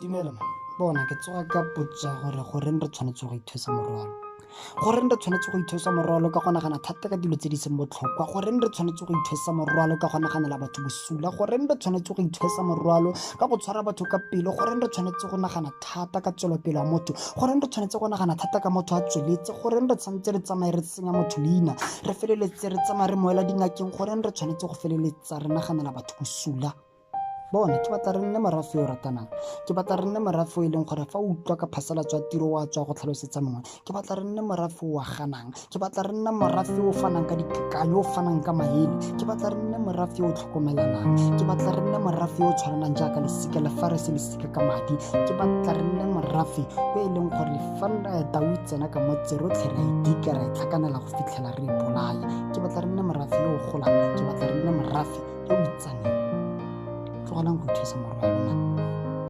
Dumela bona ke tsoga ka potsa gore goreng re tshwanetse go ithusa morwalo goreng re tshwanetse go ithusa morwalo ka go nagana thata ka dilo tse di seng botlhokwa goreng re tshwanetse go ithusa morwalo ka go naganela batho bosula goreng re tshwanetse go ithusa morwalo ka go tshwara batho ka pelo goreng re tshwanetse go nagana thata ka tswelopele ya motho goreng re tshwanetse go nagana thata ka motho a tsweletse goreng re tshwanetse re tsamaye re tsenya motho leina re feleletse re tsamaye re moela dingakeng goreng re tshwanetse go feleletsa re naganela batho bosula bone ke batla re nne morafe o ratanang ke batla re nne morafe o e leng gore fa o utlwa ka phasalatso ya tiro wa tswa go tlhalosetsa mongwe ke batla re nne morafe o ganang ke batla re nne morafe o fanang ka dikakanyo o fanang ka maele ke batla re nne morafe o tlhokomelanang ke batla re nne morafe o tshwanang jaaka lesika le fa re se lesika ka madi ke batla re nne morafe o e leng gore fa tau e tsena ka motse rotlhe ra idika ra itlhakanela go fitlhela re ipolaya ke batla re nne morafe o golang ke batla re nne morafe o itsaneng tlogelang go thusa morwalo